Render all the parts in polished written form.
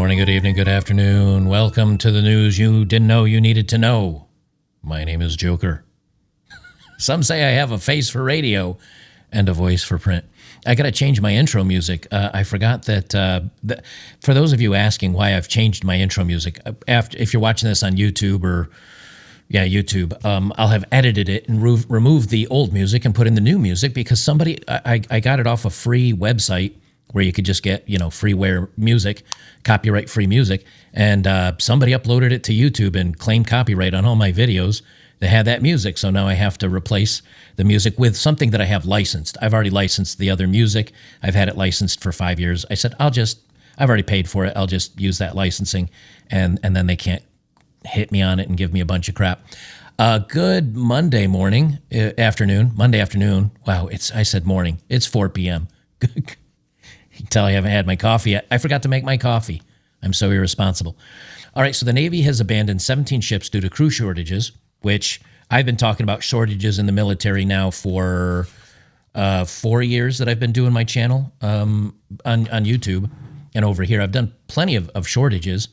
morning, good evening, good afternoon. Welcome to the news you didn't know you needed to know. My name is Joker. Some say I have a face for radio and a voice for print. I got to change my intro music. I forgot that for those of you asking why I've changed my intro music, if you're watching this on YouTube YouTube, I'll have edited it and removed the old music and put in the new music because I got it off a free website where you could just get, freeware music, copyright-free music, and somebody uploaded it to YouTube and claimed copyright on all my videos that had that music. So now I have to replace the music with something that I have licensed. I've already licensed the other music. I've had it licensed for 5 years. I said, I've already paid for it. I'll just use that licensing, and then they can't hit me on it and give me a bunch of crap. Good Monday afternoon. Wow, I said morning. It's 4 p.m. You can tell I haven't had my coffee yet. I forgot to make my coffee. I'm so irresponsible. All right, so the Navy has abandoned 17 ships due to crew shortages, which I've been talking about shortages in the military now for 4 years that I've been doing my channel on YouTube. And over here, I've done plenty of shortages.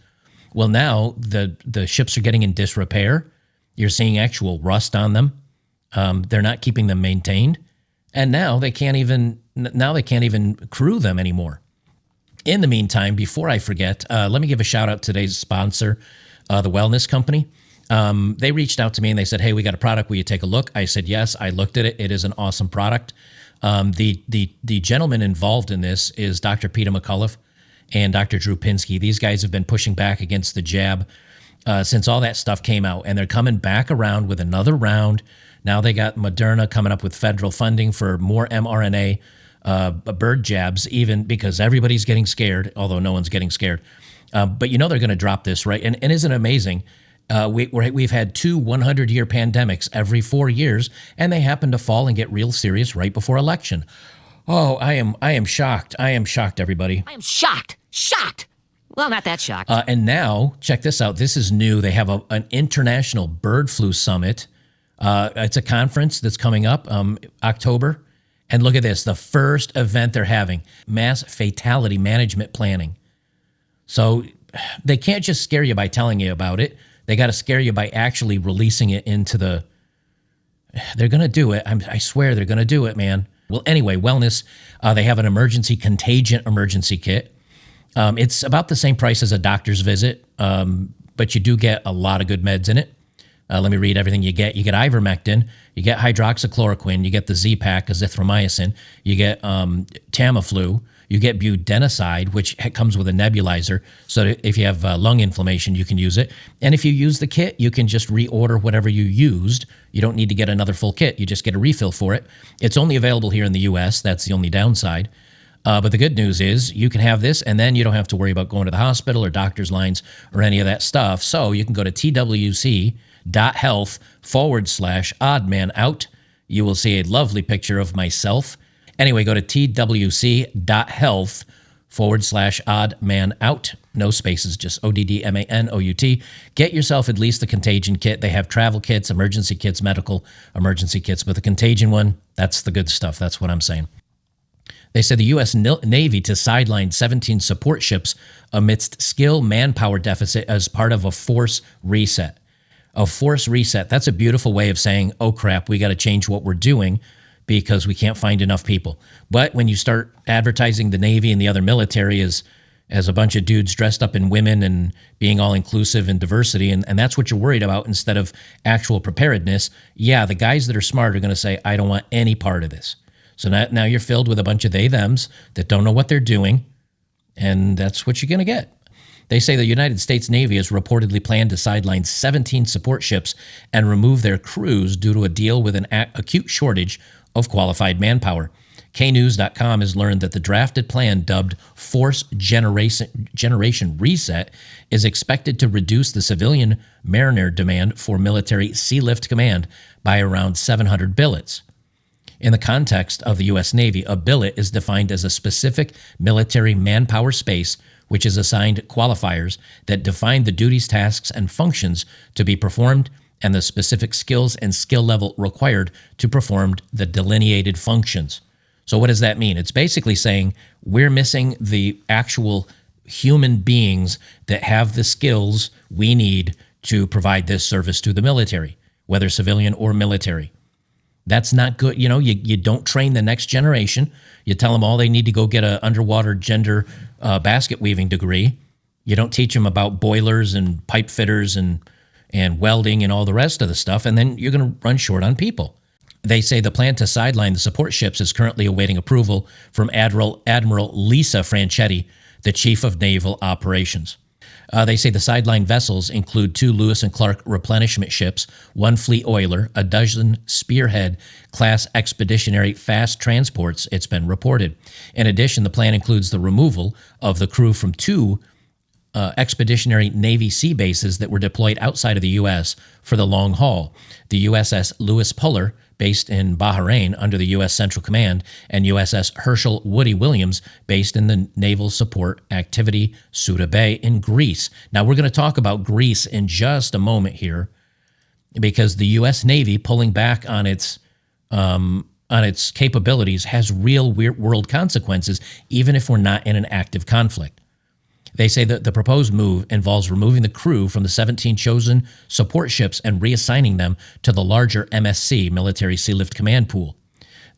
Well, now the ships are getting in disrepair. You're seeing actual rust on them. They're not keeping them maintained. And now they can't even crew them anymore. In the meantime, before I forget, let me give a shout out to today's sponsor, the Wellness Company. They reached out to me and they said, "Hey, we got a product. Will you take a look?" I said, "Yes." I looked at it. It is an awesome product. The gentleman involved in this is Dr. Peter McCullough and Dr. Drew Pinsky. These guys have been pushing back against the jab since all that stuff came out, and they're coming back around with another round. Now they got Moderna coming up with federal funding for more mRNA bird jabs, even because everybody's getting scared, although no one's getting scared. But they're going to drop this, right? And isn't it amazing? We've had 2 100-year pandemics every 4 years, and they happen to fall and get real serious right before election. Oh, I am shocked. I am shocked, everybody. I am shocked. Shocked. Well, not that shocked. And now, check this out. This is new. They have an international bird flu summit. It's a conference that's coming up October. And look at this, the first event they're having, mass fatality management planning. So they can't just scare you by telling you about it. They got to scare you by actually releasing it into they're going to do it. I swear they're going to do it, man. Well, anyway, wellness, they have an contagion emergency kit. It's about the same price as a doctor's visit, but you do get a lot of good meds in it. Let me read everything you get. You get ivermectin, you get hydroxychloroquine, you get the Z-Pak, azithromycin, you get Tamiflu, you get budesonide, which comes with a nebulizer, so that if you have lung inflammation, you can use it. And if you use the kit, you can just reorder whatever you used. You don't need to get another full kit. You just get a refill for it. It's only available here in the U.S. That's the only downside. But the good news is you can have this, and then you don't have to worry about going to the hospital or doctor's lines or any of that stuff. So you can go to twc.health/oddmanout. You will see a lovely picture of myself. Anyway, go to twc.health/oddmanout. No spaces, just ODDMANOUT. Get yourself at least the contagion kit. They have travel kits, emergency kits, medical emergency kits, but the contagion one, that's the good stuff. That's what I'm saying. They said the U.S. Navy to sideline 17 support ships amidst skill manpower deficit as part of a force reset. A force reset, that's a beautiful way of saying, oh crap, we got to change what we're doing because we can't find enough people. But when you start advertising the Navy and the other military as a bunch of dudes dressed up in women and being all inclusive and diversity, and that's what you're worried about instead of actual preparedness, yeah, the guys that are smart are going to say, I don't want any part of this. So now you're filled with a bunch of they-thems that don't know what they're doing, and that's what you're going to get. They say the United States Navy has reportedly planned to sideline 17 support ships and remove their crews due to a deal with an acute shortage of qualified manpower. KNews.com has learned that the drafted plan, dubbed Force Generation Reset, is expected to reduce the civilian mariner demand for military Sea Lift Command by around 700 billets. In the context of the U.S. Navy, a billet is defined as a specific military manpower space which is assigned qualifiers that define the duties, tasks, and functions to be performed and the specific skills and skill level required to perform the delineated functions. So what does that mean? It's basically saying we're missing the actual human beings that have the skills we need to provide this service to the military, whether civilian or military. That's not good. You don't train the next generation. You tell them all they need to go get an underwater gender basket weaving degree. You don't teach them about boilers and pipe fitters and welding and all the rest of the stuff, and then you're going to run short on people. They say the plan to sideline the support ships is currently awaiting approval from Admiral Lisa Franchetti, the Chief of Naval Operations. They say the sideline vessels include 2 Lewis and Clark replenishment ships, 1 fleet oiler, a dozen Spearhead class expeditionary fast transports, it's been reported. In addition, the plan includes the removal of the crew from 2 expeditionary Navy sea bases that were deployed outside of the U.S. for the long haul. The USS Louis Puller, based in Bahrain under the U.S. Central Command, and USS Herschel Woody Williams, based in the Naval Support Activity Suda Bay in Greece. Now, we're going to talk about Greece in just a moment here, because the U.S. Navy pulling back on its capabilities has real world consequences, even if we're not in an active conflict. They say that the proposed move involves removing the crew from the 17 chosen support ships and reassigning them to the larger MSC, Military Sea Lift Command pool.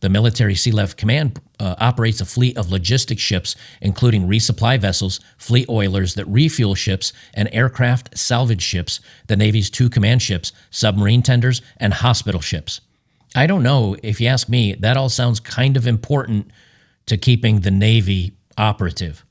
The Military Sea Lift Command operates a fleet of logistics ships, including resupply vessels, fleet oilers that refuel ships, and aircraft salvage ships, the Navy's 2 command ships, submarine tenders, and hospital ships. I don't know, if you ask me, that all sounds kind of important to keeping the Navy operative.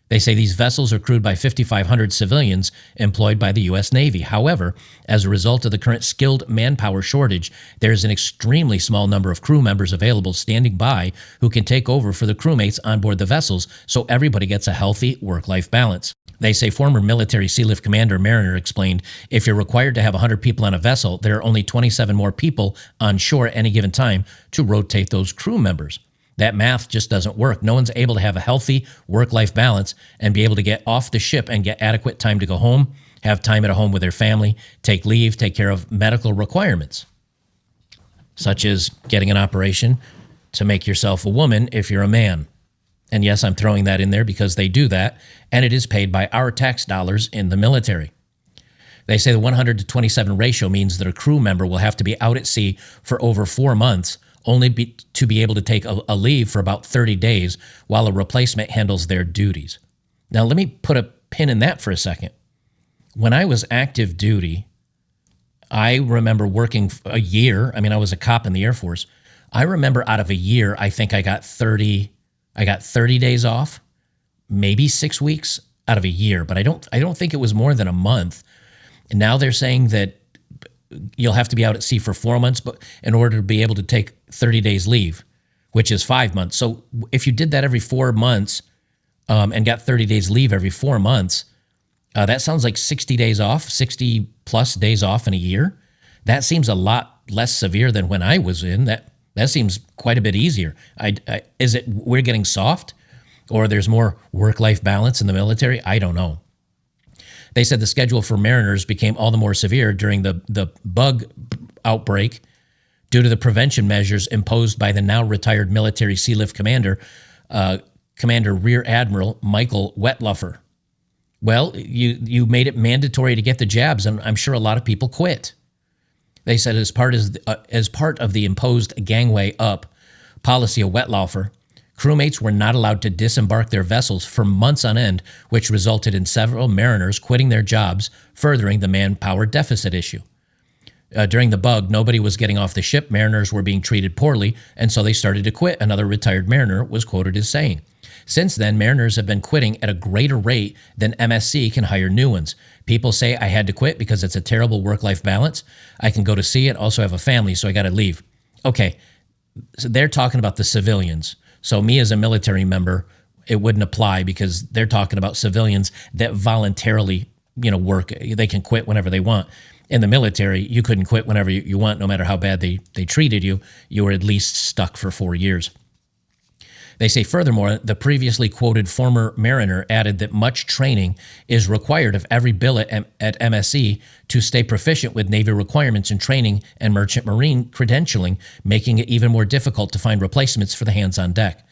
They say these vessels are crewed by 5,500 civilians employed by the U.S. Navy. However, as a result of the current skilled manpower shortage, there is an extremely small number of crew members available standing by who can take over for the crewmates on board the vessels, so everybody gets a healthy work-life balance. They say former military Sea Lift Commander Mariner explained, if you're required to have 100 people on a vessel, there are only 27 more people on shore at any given time to rotate those crew members. That math just doesn't work. No one's able to have a healthy work-life balance and be able to get off the ship and get adequate time to go home, have time at home with their family, take leave, take care of medical requirements, such as getting an operation to make yourself a woman if you're a man. And yes, I'm throwing that in there because they do that, and it is paid by our tax dollars in the military. They say the 100 to 27 ratio means that a crew member will have to be out at sea for over 4 months to be able to take a leave for about 30 days while a replacement handles their duties. Now, let me put a pin in that for a second. When I was active duty, I remember working a year. I mean, I was a cop in the Air Force. I remember out of a year, I think I got 30 days off, maybe 6 weeks out of a year, but I don't think it was more than a month. And now they're saying that you'll have to be out at sea for 4 months, but in order to be able to take 30 days leave, which is 5 months. So if you did that every 4 months and got 30 days leave every 4 months, that sounds like 60 days off, 60 plus days off in a year. That seems a lot less severe than when I was in. That seems quite a bit easier. Is it we're getting soft, or there's more work-life balance in the military? I don't know. They said the schedule for mariners became all the more severe during the bug outbreak due to the prevention measures imposed by the now retired military Sea Lift Commander, Commander Rear Admiral Michael Wetluffer. Well, you made it mandatory to get the jabs, and I'm sure a lot of people quit. They said as part of the imposed gangway up policy of Wetluffer, crewmates were not allowed to disembark their vessels for months on end, which resulted in several mariners quitting their jobs, furthering the manpower deficit issue. During the bug, nobody was getting off the ship. Mariners were being treated poorly, and so they started to quit, another retired mariner was quoted as saying. Since then, mariners have been quitting at a greater rate than MSC can hire new ones. People say, I had to quit because it's a terrible work-life balance. I can go to sea and also have a family, so I got to leave. Okay, so they're talking about the civilians. So me as a military member, it wouldn't apply because they're talking about civilians that voluntarily, work. They can quit whenever they want. In the military, you couldn't quit whenever you want, no matter how bad they treated you. You were at least stuck for 4 years. They say, furthermore, the previously quoted former mariner added that much training is required of every billet at MSC to stay proficient with Navy requirements in training and merchant marine credentialing, making it even more difficult to find replacements for the hands on deck.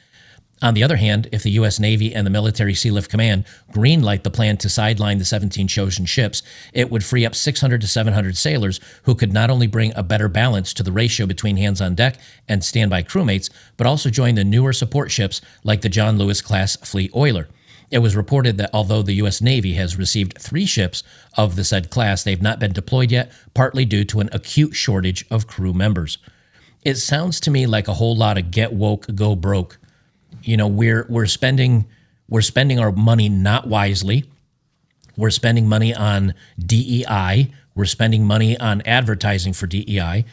On the other hand, if the U.S. Navy and the Military Sealift Command greenlight the plan to sideline the 17 chosen ships, it would free up 600 to 700 sailors who could not only bring a better balance to the ratio between hands on deck and standby crewmates, but also join the newer support ships like the John Lewis-class Fleet Oiler. It was reported that although the U.S. Navy has received 3 ships of the said class, they've not been deployed yet, partly due to an acute shortage of crew members. It sounds to me like a whole lot of get woke, go broke. You know, we're spending our money not wisely. We're spending money on DEI. We're spending money on advertising for DEI.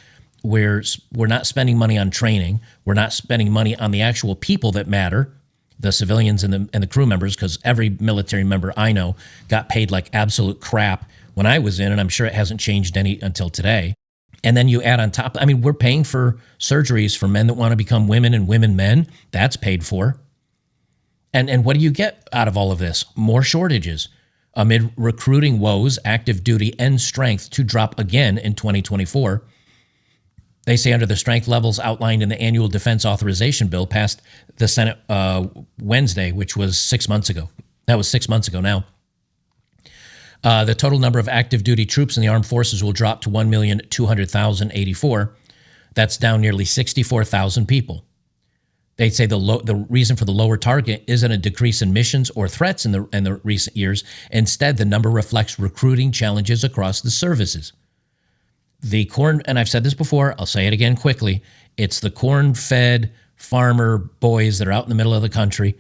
We're not spending money on training. We're not spending money on the actual people that matter, the civilians and the crew members, because every military member I know got paid like absolute crap when I was in, and I'm sure it hasn't changed any until today. And then you add on top, I mean, we're paying for surgeries for men that want to become women and women men. That's paid for. And what do you get out of all of this? More shortages. Amid recruiting woes, active duty ends strength to drop again in 2024. They say under the strength levels outlined in the annual defense authorization bill passed the Senate Wednesday, which was 6 months ago. That was 6 months ago now. The total number of active duty troops in the armed forces will drop to 1,200,084. That's down nearly 64,000 people. They'd say the reason for the lower target isn't a decrease in missions or threats in the recent years. Instead, the number reflects recruiting challenges across the services. The corn, and I've said this before, I'll say it again quickly, it's the corn-fed farmer boys that are out in the middle of the country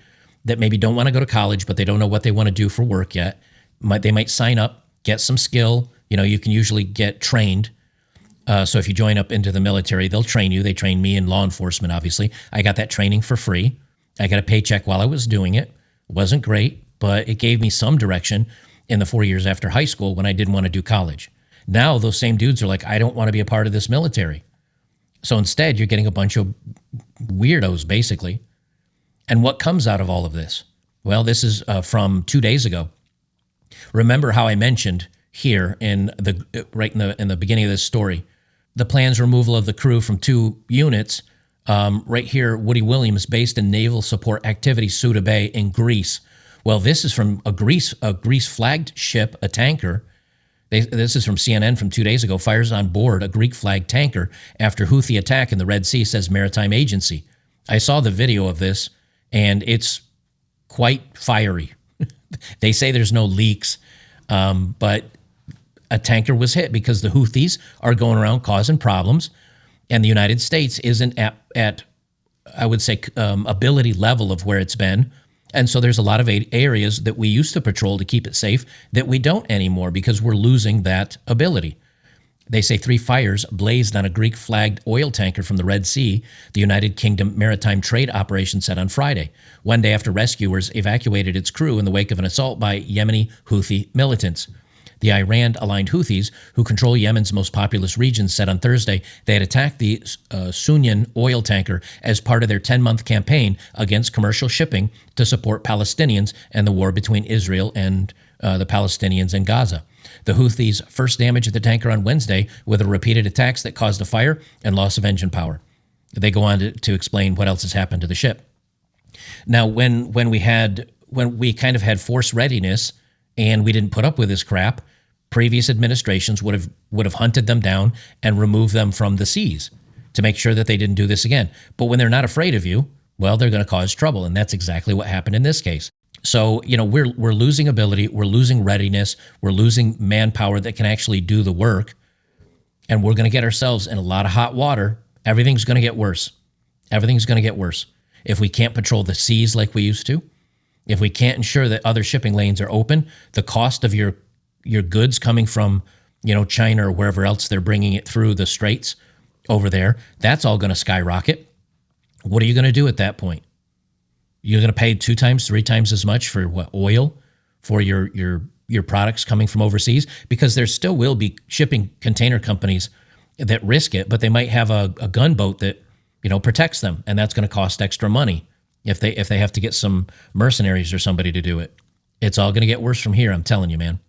that maybe don't want to go to college, but they don't know what they want to do for work yet. They might sign up, get some skill. You know, you can usually get trained. So if you join up into the military, they'll train you. They train me in law enforcement, obviously. I got that training for free. I got a paycheck while I was doing it. It wasn't great, but it gave me some direction in the 4 years after high school when I didn't want to do college. Now those same dudes are like, I don't want to be a part of this military. So instead, you're getting a bunch of weirdos, basically. And what comes out of all of this? Well, this is from 2 days ago. Remember how I mentioned here in the beginning of this story, the plan's removal of the crew from 2 units. Right here, Woody Williams, based in Naval Support Activity Suda Bay in Greece. Well, this is from a Greece-flagged ship, a tanker. This is from CNN from 2 days ago. Fires on board a Greek-flagged tanker after Houthi attack in the Red Sea, says Maritime Agency. I saw the video of this, and it's quite fiery. They say there's no leaks, but a tanker was hit because the Houthis are going around causing problems, and the United States isn't at I would say, ability level of where it's been. And so there's a lot of areas that we used to patrol to keep it safe that we don't anymore because we're losing that ability. They say 3 fires blazed on a Greek-flagged oil tanker from the Red Sea, the United Kingdom Maritime Trade Operation said on Friday, one day after rescuers evacuated its crew in the wake of an assault by Yemeni Houthi militants. The Iran-aligned Houthis, who control Yemen's most populous regions, said on Thursday they had attacked the Sunyan oil tanker as part of their 10-month campaign against commercial shipping to support Palestinians and the war between Israel and the Palestinians in Gaza. The Houthis first damaged the tanker on Wednesday with repeated attacks that caused a fire and loss of engine power. They go on to explain what else has happened to the ship. Now, when we kind of had forced readiness and we didn't put up with this crap, previous administrations would have hunted them down and removed them from the seas to make sure that they didn't do this again. But when they're not afraid of you, well, they're going to cause trouble, and that's exactly what happened in this case. So, we're losing ability, we're losing readiness, we're losing manpower that can actually do the work, and we're going to get ourselves in a lot of hot water. Everything's going to get worse. Everything's going to get worse. If we can't patrol the seas like we used to, if we can't ensure that other shipping lanes are open, the cost of your goods coming from, China or wherever else they're bringing it through the straits over there, that's all going to skyrocket. What are you going to do at that point? You're going to pay 2 times, 3 times as much for oil for your products coming from overseas, because there still will be shipping container companies that risk it, but they might have a gunboat that protects them, and that's going to cost extra money if they have to get some mercenaries or somebody to do it. It's all going to get worse from here, I'm telling you, man.